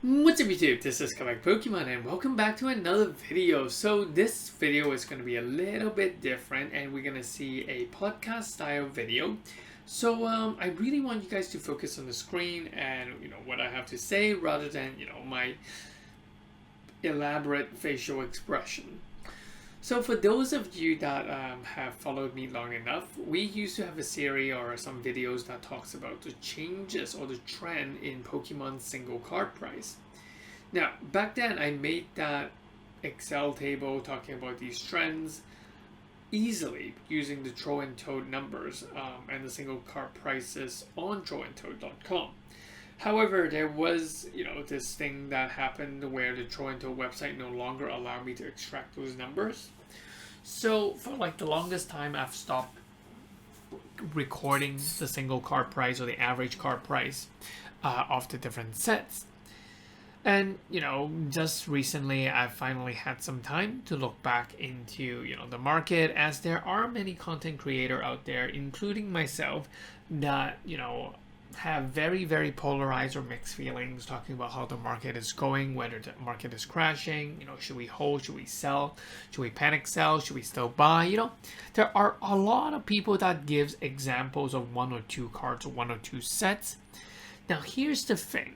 What's up YouTube, this is Collect Pokemon and welcome back to another video. So this video is going to be a little bit different and we're going to see a podcast style video. So I really want you guys to focus on the screen and what I have to say rather than my elaborate facial expression. So for those of you that have followed me long enough, we used to have a series or some videos that talks about the changes or the trend in Pokemon single card price. Now, back then I made that Excel table talking about these trends easily using the Troll and Toad numbers and the single card prices on trollandtoad.com. However, there was, this thing that happened where the Troll and Toad website no longer allowed me to extract those numbers. So for like the longest time, I've stopped recording the single card price or the average card price of the different sets. And, just recently I finally had some time to look back into, the market, as there are many content creators out there, including myself, that, have very, very polarized or mixed feelings talking about how the market is going, whether the market is crashing, should we hold, should we sell, should we panic sell, should we still buy, there are a lot of people that gives examples of one or two cards or one or two sets. Now here's the thing,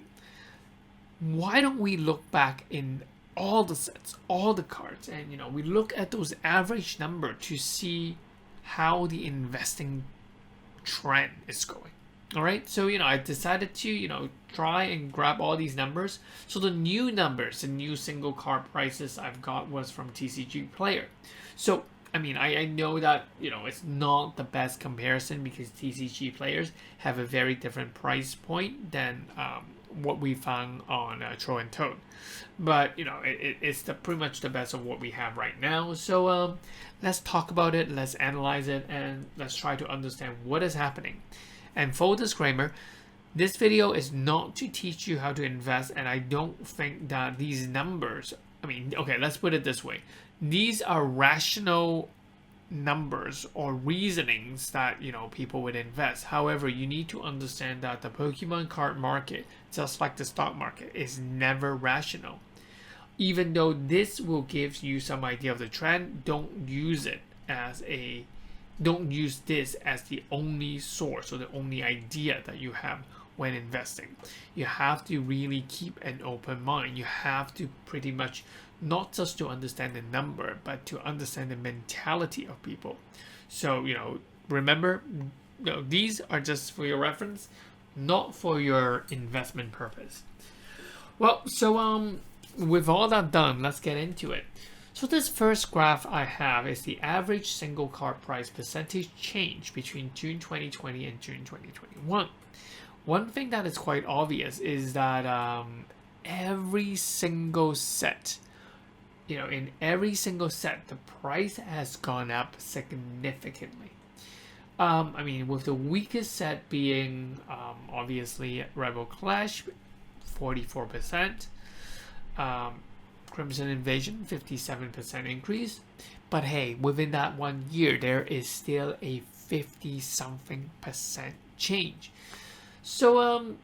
why don't we look back in all the sets, all the cards, and we look at those average number to see how the investing trend is going. All right, so I decided to try and grab all these numbers. So the new numbers, the new single card prices I've got was from TCG Player. So I know that it's not the best comparison because TCG Players have a very different price point than what we found on Troll and Toad, but it's pretty much the best of what we have right now. So let's talk about it, let's analyze it, and let's try to understand what is happening. And full disclaimer, this video is not to teach you how to invest, and I don't think that these numbers, okay, let's put it this way. These are rational numbers or reasonings that people would invest. However, you need to understand that the Pokemon card market, just like the stock market, is never rational. Even though this will give you some idea of the trend, don't use this as the only source or the only idea that you have when investing. You have to really keep an open mind. You have to pretty much not just to understand the number, but to understand the mentality of people. So, remember, these are just for your reference, not for your investment purpose. Well, so with all that done, let's get into it. So this first graph I have is the average single card price percentage change between June 2020 and June 2021. One thing that is quite obvious is that every single set, in every single set, the price has gone up significantly. With the weakest set being obviously Rebel Clash, 44%. Crimson Invasion, 57% increase. But hey, within that 1 year, there is still a 50-something% change. So,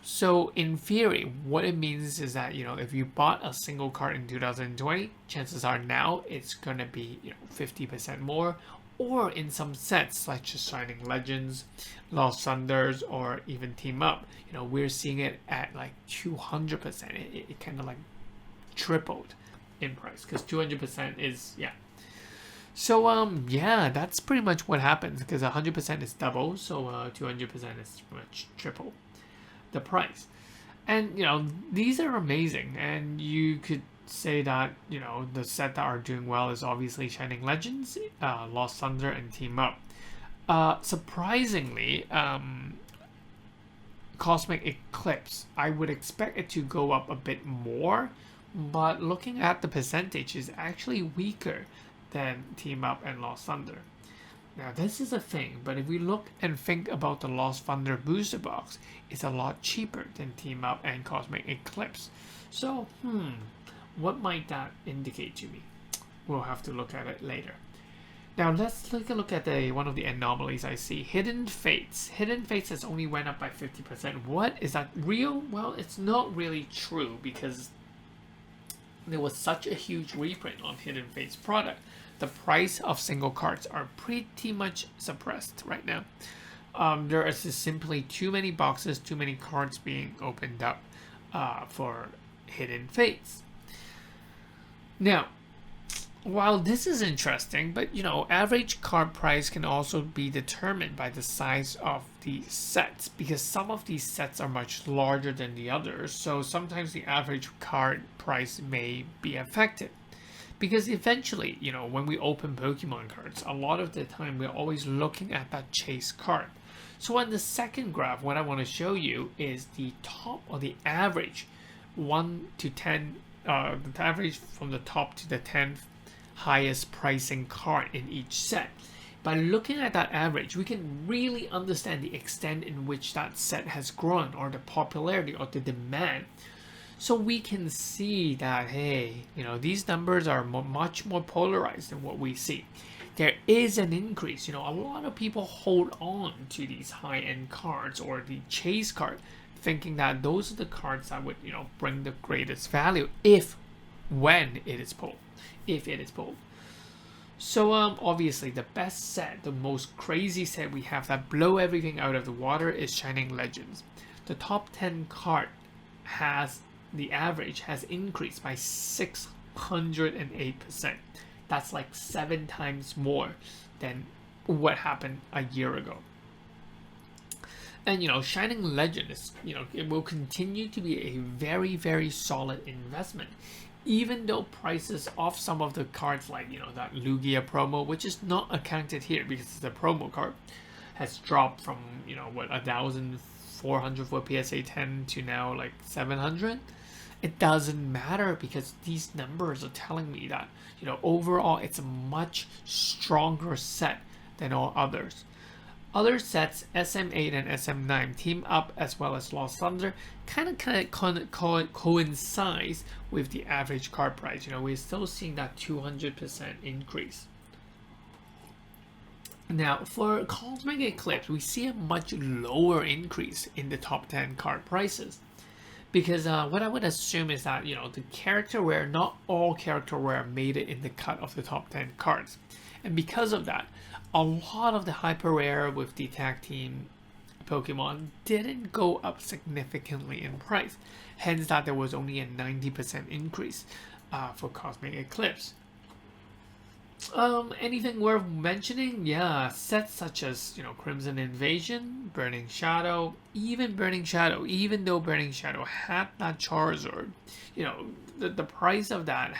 so in theory, what it means is that, if you bought a single card in 2020, chances are now it's going to be, 50% more. Or in some sets, like just Shining Legends, Lost Thunders, or even Team Up, we're seeing it at like 200%. It kind of like tripled in price because 200% is so that's pretty much what happens, because 100% is double, so 200% is pretty much triple the price. And these are amazing, and you could say that the set that are doing well is obviously Shining Legends, Lost Thunder, and Team Up. Surprisingly, Cosmic Eclipse, I would expect it to go up a bit more, but looking at the percentage, is actually weaker than Team Up and Lost Thunder. Now this is a thing, but if we look and think about the Lost Thunder booster box, it's a lot cheaper than Team Up and Cosmic Eclipse. So, what might that indicate to me? We'll have to look at it later. Now let's take a look at one of the anomalies I see. Hidden Fates. Hidden Fates has only went up by 50%. What? Is that real? Well, it's not really true because there was such a huge reprint on Hidden Fates product. The price of single cards are pretty much suppressed right now. There is just simply too many boxes, too many cards being opened up for Hidden Fates. Now, while this is interesting, but average card price can also be determined by the size of the sets, because some of these sets are much larger than the others, so sometimes the average card price may be affected. Because eventually, when we open Pokemon cards, a lot of the time we're always looking at that chase card. So on the second graph, what I want to show you is the top or the average 1 to 10, the average from the top to the 10th highest pricing card in each set. By looking at that average, we can really understand the extent in which that set has grown, or the popularity or the demand. So we can see that, hey, these numbers are much more polarized than what we see. There is an increase. A lot of people hold on to these high-end cards or the chase card, thinking that those are the cards that would, bring the greatest value when it is pulled. If it is pulled. So obviously the best set, the most crazy set we have that blow everything out of the water is Shining Legends. The top 10 card the average has increased by 608%. That's like 7 times more than what happened a year ago. And Shining Legend is, it will continue to be a very, very solid investment. Even though prices of some of the cards, like that Lugia promo, which is not accounted here because it's a promo card, has dropped from 1,400 for PSA 10 to now like 700. It doesn't matter because these numbers are telling me that overall it's a much stronger set than all others. Other sets, SM8 and SM9, Team Up as well as Lost Thunder, kind of coincides with the average card price. We're still seeing that 200% increase. Now, for Cosmic Eclipse, we see a much lower increase in the top 10 card prices. Because what I would assume is that, the character rare, not all character rare made it in the cut of the top 10 cards. And because of that, a lot of the hyper rare with the tag team Pokemon didn't go up significantly in price. Hence that there was only a 90% increase for Cosmic Eclipse. Anything worth mentioning? Yeah, sets such as Crimson Invasion, Burning Shadow, even though Burning Shadow had that Charizard, the price of that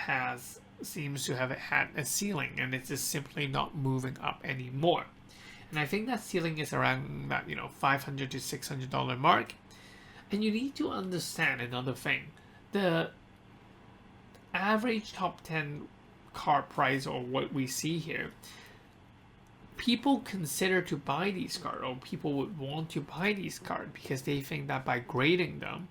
seems to have had a ceiling, and it's just simply not moving up anymore. And I think that ceiling is around that $500 to $600 mark. And you need to understand another thing: the average top 10 card price, or what we see here, people consider to buy these cards, or people would want to buy these cards because they think that by grading them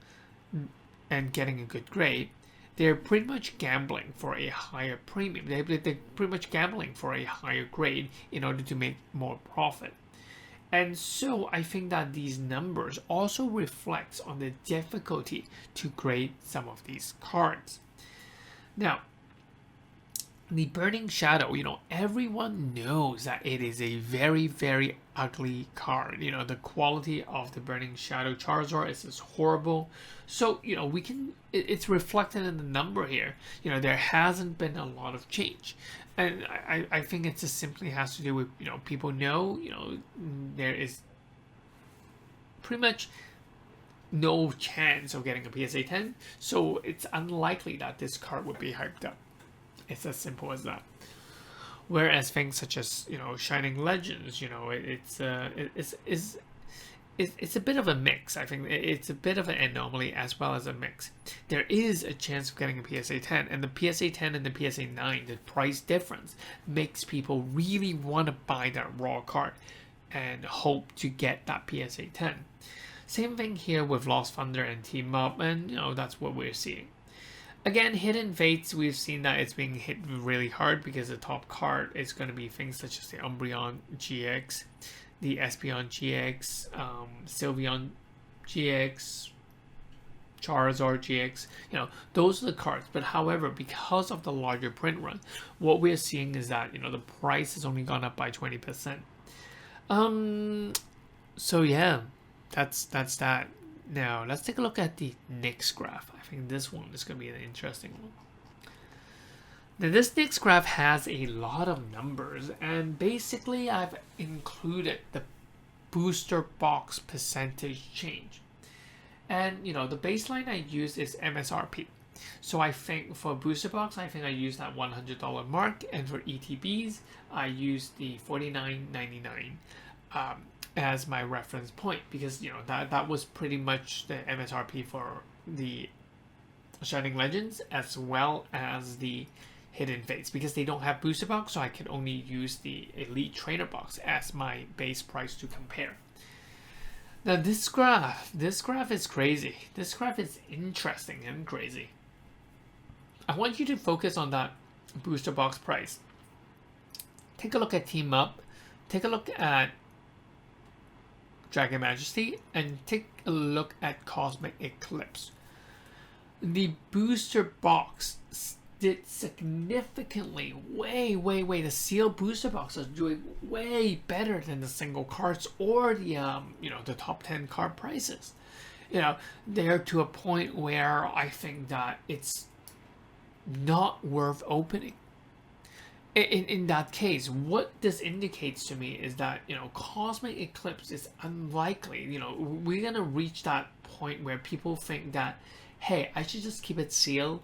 and getting a good grade, they're pretty much gambling for a higher premium. They're pretty much gambling for a higher grade in order to make more profit. And so I think that these numbers also reflects on the difficulty to grade some of these cards. Now, the Burning Shadow, everyone knows that it is a very, very ugly card. The quality of the Burning Shadow Charizard is just horrible. So, it's reflected in the number here. There hasn't been a lot of change. And I think it just simply has to do with, people know, there is pretty much no chance of getting a PSA 10. So it's unlikely that this card would be hyped up. It's as simple as that. Whereas things such as Shining Legends, it's a bit of a mix. I think it's a bit of an anomaly as well as a mix. There is a chance of getting a PSA 10, and the PSA 10 and the PSA 9, the price difference makes people really want to buy that raw card and hope to get that PSA 10. Same thing here with Lost Thunder and Team Up, and that's what we're seeing. Again, Hidden Fates, we've seen that it's being hit really hard because the top card is going to be things such as the Umbreon GX, the Espeon GX, Sylveon GX, Charizard GX, those are the cards. But however, because of the larger print run, what we're seeing is that, the price has only gone up by 20%. So yeah, that's that. Now let's take a look at the next graph. I think this one is going to be an interesting one. Now this next graph has a lot of numbers, and basically I've included the booster box percentage change. And the baseline I use is MSRP. So I think for booster box, I think I use that $100 mark, and for ETBs, I use the $49.99 as my reference point, because that was pretty much the MSRP for the Shining Legends as well as the Hidden Fates, because they don't have booster box, so I can only use the Elite Trainer box as my base price to compare. Now this graph is crazy. This graph is interesting and crazy. I want you to focus on that booster box price. Take a look at Team Up, take a look at Dragon Majesty, and take a look at Cosmic Eclipse. The booster box did significantly way, the sealed booster box is doing way better than the single cards or the the top 10 card prices. They're to a point where I think that it's not worth opening. In that case, what this indicates to me is that Cosmic Eclipse is unlikely. We're gonna reach that point where people think that, hey, I should just keep it sealed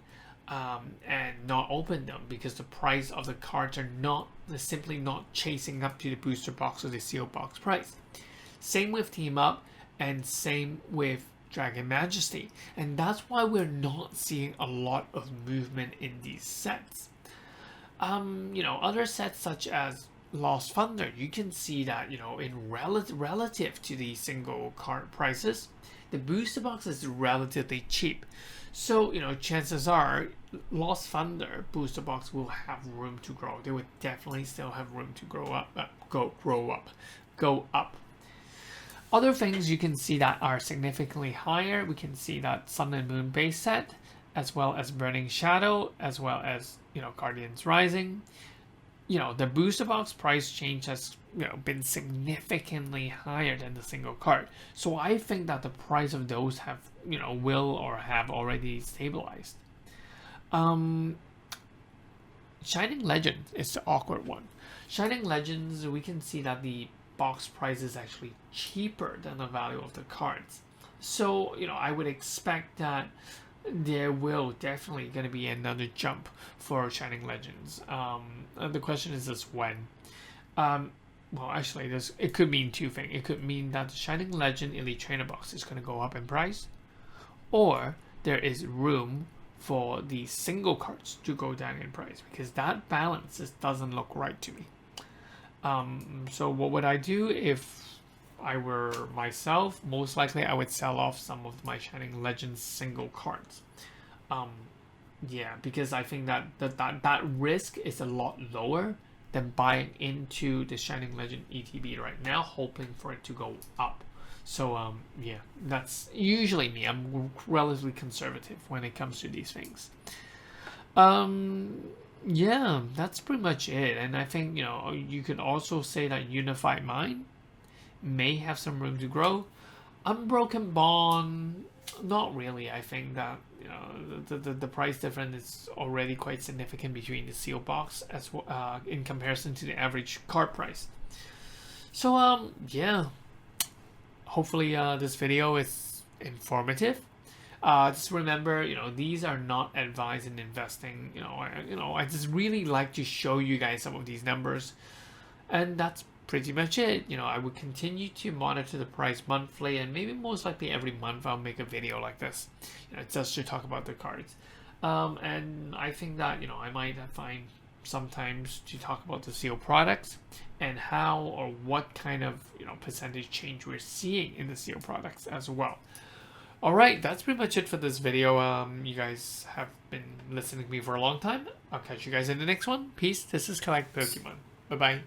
and not open them, because the price of the cards are simply not chasing up to the booster box or the sealed box price. Same with Team Up, and same with Dragon Majesty, and that's why we're not seeing a lot of movement in these sets. Other sets such as Lost Thunder, you can see that in relative to the single card prices, the booster box is relatively cheap. So chances are Lost Thunder booster box will have room to grow. They would definitely still have room to go up. Other things you can see that are significantly higher, we can see that Sun and Moon base set, as well as Burning Shadow, as well as Guardians Rising. The booster box price change has been significantly higher than the single card. So I think that the price of those have will or have already stabilized. Shining Legends is the awkward one. Shining Legends, we can see that the box price is actually cheaper than the value of the cards. So I would expect that there will definitely going to be another jump for Shining Legends. The question is just when. Well, actually, it could mean two things. It could mean that the Shining Legend Elite Trainer box is going to go up in price, or there is room for the single cards to go down in price, because that balance just doesn't look right to me. So what would I do if I were myself? Most likely I would sell off some of my Shining Legends single cards. Yeah, because I think that risk is a lot lower than buying into the Shining Legend ETB right now, hoping for it to go up. So yeah, that's usually me. I'm relatively conservative when it comes to these things. Yeah, that's pretty much it. And I think you could also say that Unified Mind may have some room to grow. Unbroken Bond, not really. I think that the price difference is already quite significant between the seal box as in comparison to the average card price. So yeah, hopefully this video is informative. Just remember, these are not advised in investing. I just really like to show you guys some of these numbers, and that's pretty much it. I would continue to monitor the price monthly, and maybe most likely every month I'll make a video like this, just to talk about the cards. And I think that I might find sometimes to talk about the seal products and how or what kind of percentage change we're seeing in the seal products as well. Alright, that's pretty much it for this video. You guys have been listening to me for a long time. I'll catch you guys in the next one. Peace. This is Collect Pokemon. Bye-bye.